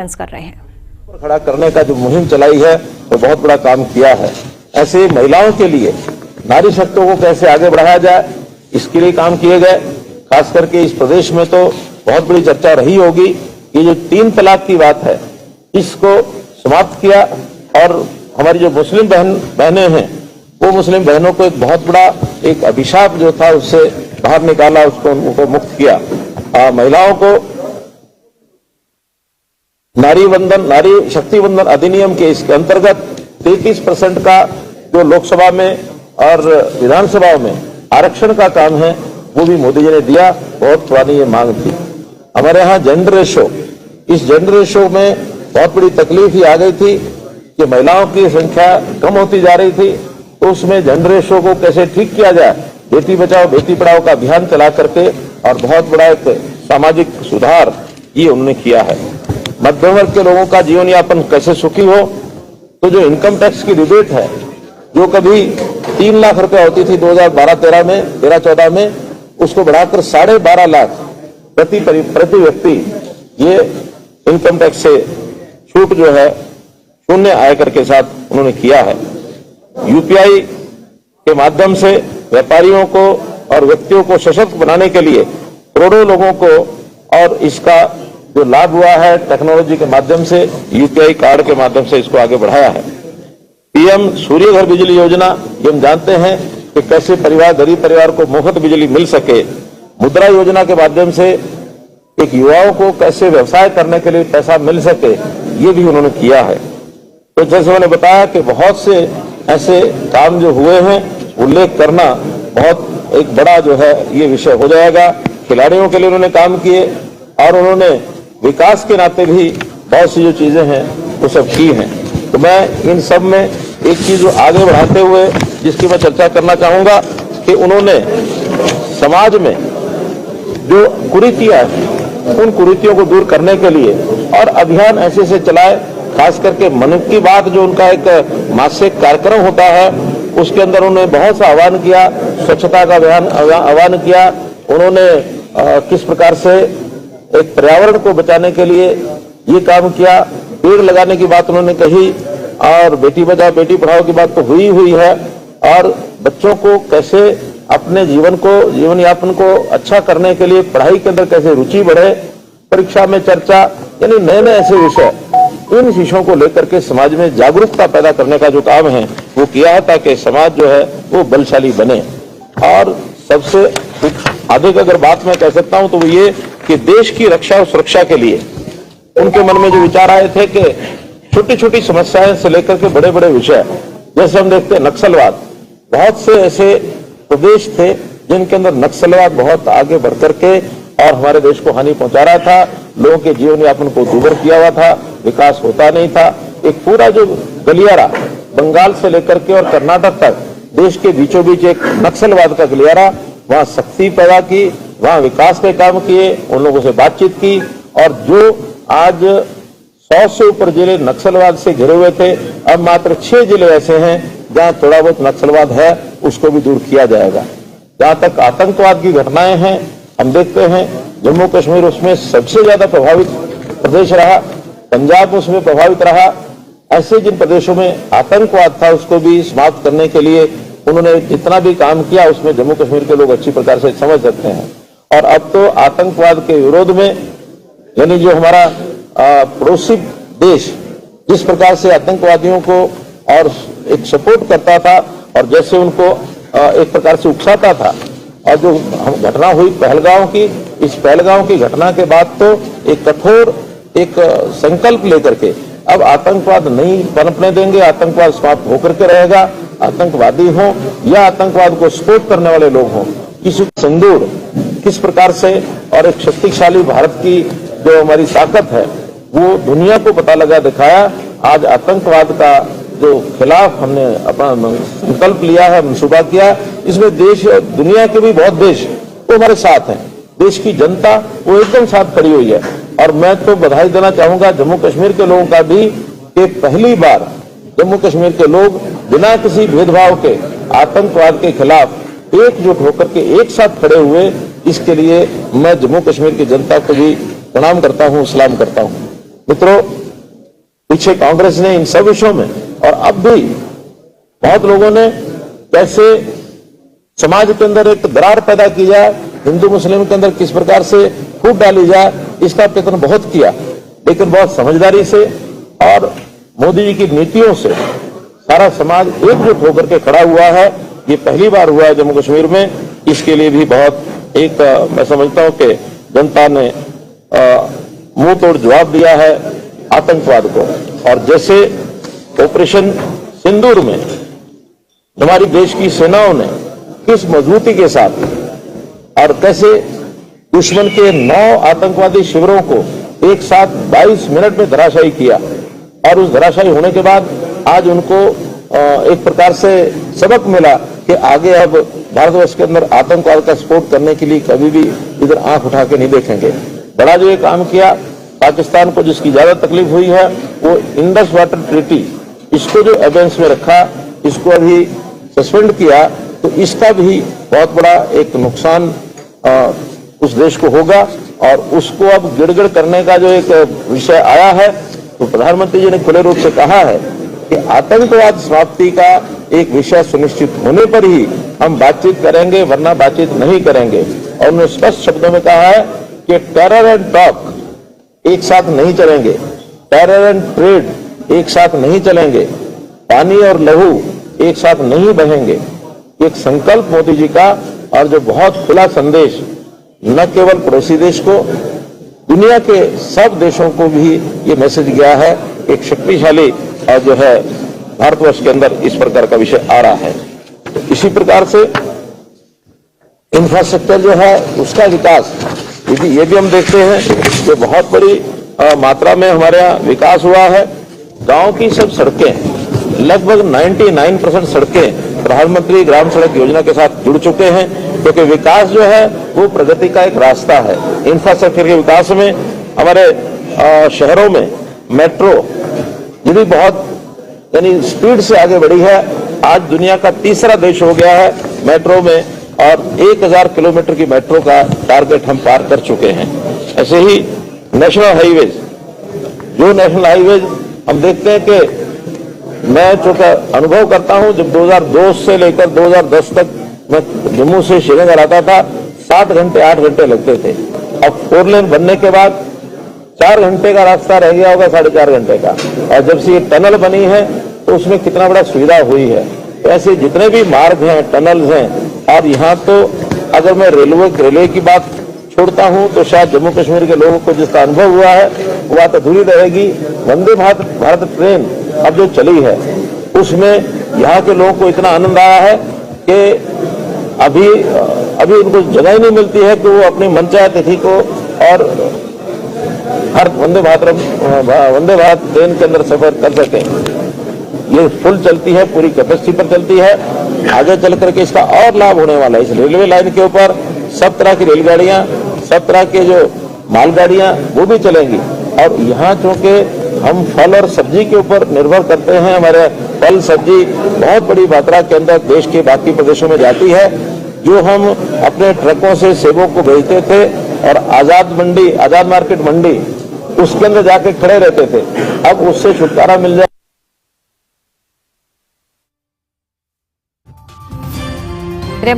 कर रहे हैं। खड़ा करने का जो मुहिम चलाई है वो बहुत बड़ा काम किया है। ऐसे महिलाओं के लिए नारी शक्ति को कैसे आगे बढ़ाया जाए इसके लिए काम किए गए। खास करके इस प्रदेश में तो बहुत बड़ी चर्चा रही होगी। ये जो 3 तलाक की बात है इसको समाप्त किया और हमारी जो मुस्लिम बहनें हैं वो मुस्लिम बहनों को एक बहुत बड़ा एक अभिशाप जो था उससे बाहर निकाला, उसको उनको मुक्त किया। महिलाओं को नारी शक्ति वंदन अधिनियम के इसके अंतर्गत 33% का जो लोकसभा में और विधानसभाओं में आरक्षण का काम है वो भी मोदी जी ने दिया। बहुत पुरानी ये मांग थी। हमारे यहाँ जेंडर रेशो, इस जेंडर रेशो में बहुत बड़ी तकलीफ ही आ गई थी कि महिलाओं की संख्या कम होती जा रही थी, तो उसमें जेंडर रेशो को कैसे ठीक किया जाए, बेटी बचाओ बेटी पढ़ाओ का अभियान चला करके और बहुत बड़ा एक सामाजिक सुधार ये उन्होंने किया है। मध्यम वर्ग के लोगों का जीवन यापन कैसे सुखी हो, तो जो इनकम टैक्स की रिबेट है जो कभी 3 लाख रुपए होती थी 2012-13 में 13-14 में, उसको बढ़ाकर 12.5 लाख प्रति व्यक्ति ये इनकम टैक्स से छूट जो है शून्य आयकर के साथ उन्होंने किया है। यूपीआई के माध्यम से व्यापारियों को और व्यक्तियों को सशक्त बनाने के लिए करोड़ों लोगों को और इसका जो लाभ हुआ है टेक्नोलॉजी के माध्यम से, यूपीआई कार्ड के माध्यम से इसको आगे बढ़ाया है। पीएम सूर्य घर बिजली योजना, ये हम जानते हैं कि कैसे गरीब परिवार को मुफ्त बिजली मिल सके। मुद्रा योजना के माध्यम से एक युवाओं को कैसे व्यवसाय करने के लिए पैसा मिल सके, ये भी उन्होंने किया है। तो जैसे मैंने बताया कि बहुत से ऐसे काम जो हुए हैं उल्लेख करना बहुत एक बड़ा जो है ये विषय हो जाएगा। खिलाड़ियों के लिए उन्होंने काम किए और उन्होंने विकास के नाते भी बहुत सी जो चीजें हैं वो सब की हैं। तो मैं इन सब में एक चीज आगे बढ़ाते हुए जिसकी मैं चर्चा करना चाहूंगा कि उन्होंने समाज में जो कुरीतियां हैं उन कुरीतियों को दूर करने के लिए और अभियान ऐसे से चलाए। खास करके मन की बात जो उनका एक मासिक कार्यक्रम होता है उसके अंदर उन्होंने बहुत सा आह्वान किया, स्वच्छता का आह्वान किया। उन्होंने किस प्रकार से एक पर्यावरण को बचाने के लिए ये काम किया, पेड़ लगाने की बात उन्होंने कही और बेटी बचाओ बेटी पढ़ाओ की बात तो हुई है। और बच्चों को कैसे अपने जीवन यापन को अच्छा करने के लिए पढ़ाई के अंदर कैसे रुचि बढ़े, परीक्षा में चर्चा, यानी नए नए ऐसे विषय, इन विषयों को लेकर के समाज में जागरूकता पैदा करने का जो काम है वो किया है ताकि समाज जो है वो बलशाली बने। और सबसे अधिक अगर बात मैं कह सकता हूं तो वो ये कि देश की रक्षा और सुरक्षा के लिए उनके मन में जो विचार आए थे कि छोटी छोटी समस्याएं से लेकर के बड़े बड़े विषय, जैसे हम देखते हैं नक्सलवाद, बहुत से ऐसे प्रदेश थे जिनके अंदर नक्सलवाद बहुत आगे बढ़ करके और हमारे देश को हानि पहुंचा रहा था, लोगों के जीवन यापन को दूभर किया हुआ था, विकास होता नहीं था। एक पूरा जो गलियारा बंगाल से लेकर के और कर्नाटक तक देश के बीचों बीच एक नक्सलवाद का गलियारा, वहां शक्ति पैदा की, वहां विकास के काम किए, उन लोगों से बातचीत की और जो आज 100 से ऊपर जिले नक्सलवाद से घिरे हुए थे, अब मात्र 6 जिले ऐसे हैं जहां थोड़ा बहुत नक्सलवाद है, उसको भी दूर किया जाएगा। जहां तक आतंकवाद की घटनाएं हैं हम देखते हैं जम्मू कश्मीर उसमें सबसे ज्यादा प्रभावित प्रदेश रहा, पंजाब उसमें प्रभावित रहा। ऐसे जिन प्रदेशों में आतंकवाद था उसको भी समाप्त करने के लिए उन्होंने जितना भी काम किया उसमें जम्मू कश्मीर के लोग अच्छी प्रकार से समझ सकते हैं। और अब तो आतंकवाद के विरोध में यानी जो हमारा पड़ोसी देश जिस प्रकार से आतंकवादियों को और एक सपोर्ट करता था और जैसे उनको एक प्रकार से उकसाता था, और जो घटना हुई पहलगांव की, इस पहलगांव की घटना के बाद तो एक कठोर एक संकल्प लेकर के अब आतंकवाद नहीं पनपने देंगे, आतंकवाद समाप्त होकर के रहेगा। आतंकवादी हो या आतंकवाद को सपोर्ट करने वाले लोग हों, किसी सिंदूर किस प्रकार से और एक शक्तिशाली भारत की जो हमारी ताकत है वो दुनिया को पता लगा दिखाया। आज आतंकवाद का जो खिलाफ हमने अपना संकल्प लिया है, मंसूबा किया, इसमें देश और दुनिया के भी बहुत देश वो हमारे साथ हैं। देश की जनता वो एकदम साथ खड़ी हुई है। और मैं तो बधाई देना चाहूंगा जम्मू कश्मीर के लोगों का भी कि पहली बार जम्मू कश्मीर के लोग बिना किसी भेदभाव के आतंकवाद के खिलाफ एकजुट होकर के एक साथ खड़े हुए। इसके लिए मैं जम्मू कश्मीर की जनता को भी प्रणाम करता हूं, सलाम करता हूं। मित्रों, पीछे कांग्रेस ने इन सब विषयों में और अब भी बहुत लोगों ने कैसे समाज के अंदर एक दरार पैदा की जाए, हिंदू मुस्लिम के अंदर किस प्रकार से फूट डाली जाए, इसका प्रयत्न बहुत किया, लेकिन बहुत समझदारी से और मोदी जी की नीतियों से सारा समाज एकजुट होकर के खड़ा हुआ है। ये पहली बार हुआ है जम्मू कश्मीर में। इसके लिए भी बहुत मैं समझता हूं कि जनता ने मुंह तोड़ जवाब दिया है आतंकवाद को। और जैसे ऑपरेशन सिंदूर में हमारी देश की सेनाओं ने किस मजबूती के साथ और कैसे दुश्मन के 9 आतंकवादी शिविरों को एक साथ 22 मिनट में धराशायी किया, और उस धराशायी होने के बाद आज उनको एक प्रकार से सबक मिला कि आगे अब भारतवर्ष के अंदर आतंकवाद का सपोर्ट करने के लिए कभी भी इधर आंख उठा के नहीं देखेंगे। बड़ा जो ये काम किया, पाकिस्तान को जिसकी ज्यादा तकलीफ हुई है वो इंडस वाटर ट्रीटी, इसको जो एबेंस में रखा, इसको अभी सस्पेंड किया, तो इसका भी बहुत बड़ा एक नुकसान उस देश को होगा। और उसको अब गिड़गिड़ करने का जो एक विषय आया है, तो प्रधानमंत्री जी ने खुले रूप से कहा है कि आतंकवाद समाप्ति का एक विषय सुनिश्चित होने पर ही हम बातचीत करेंगे, वरना बातचीत नहीं करेंगे। और उन्होंने स्पष्ट शब्दों में कहा है कि टेरर एंड टॉक एक साथ नहीं चलेंगे, टेरर एंड ट्रेड एक साथ नहीं चलेंगे, पानी और लहू एक साथ नहीं बहेंगे। एक संकल्प मोदी जी का, और जो बहुत खुला संदेश न केवल पड़ोसी देश को, दुनिया के सब देशों को भी ये मैसेज गया है। एक शक्तिशाली और जो है भारतवर्ष के अंदर इस प्रकार का विषय आ रहा है। तो इसी प्रकार से इंफ्रास्ट्रक्चर जो है उसका विकास, ये भी हम देखते हैं कि बहुत बड़ी मात्रा में हमारे यहाँ विकास हुआ है। गांव की सब सड़कें, लगभग 99% सड़कें प्रधानमंत्री ग्राम सड़क योजना के साथ जुड़ चुके हैं, क्योंकि विकास जो है वो प्रगति का एक रास्ता है। इंफ्रास्ट्रक्चर के विकास में हमारे शहरों में मेट्रो ये भी बहुत यानी स्पीड से आगे बढ़ी है। आज दुनिया का तीसरा देश हो गया है मेट्रो में, और 1000 किलोमीटर की मेट्रो का टारगेट हम पार कर चुके हैं। ऐसे ही नेशनल हाईवेज, जो नेशनल हाईवेज हम देखते हैं कि मैं चूंकि अनुभव करता हूं, जब 2002 से लेकर 2010 तक मैं जम्मू से श्रीनगर आता था, 7 घंटे 8 घंटे लगते थे। अब 4 लेन बनने के बाद 4 घंटे का रास्ता रह गया होगा, 4.5 घंटे का। और जब से ये टनल बनी है तो उसमें कितना बड़ा सुविधा हुई है। तो ऐसे जितने भी मार्ग हैं, टनल्स हैं, और यहाँ तो अगर मैं रेलवे की बात छोड़ता हूँ तो शायद जम्मू कश्मीर के लोगों को जिसका अनुभव हुआ है वो बात अधूरी रहेगी। वंदे भारत ट्रेन अब जो चली है उसमें यहाँ के लोगों को इतना आनंद आया है कि अभी उनको जगह ही नहीं मिलती है कि वो अपनी मनचाहे तिथि को और हर वंदे भारत ट्रेन के अंदर सफर कर सकें। ये फुल चलती है, पूरी कैपेसिटी पर चलती है। आगे चल करके इसका और लाभ होने वाला है। इस रेलवे लाइन के ऊपर सब तरह की रेलगाड़ियां, सब तरह के जो मालगाड़ियां वो भी चलेंगी। और यहाँ चूंकि हम फल और सब्जी के ऊपर निर्भर करते हैं, हमारे फल सब्जी बहुत बड़ी मात्रा के अंदर देश के बाकी प्रदेशों में जाती है। जो हम अपने ट्रकों से सेबों को भेजते थे और आजाद मार्केट मंडी उसके अंदर जाके खड़े रहते थे, अब उससे छुटकारा मिल जाए।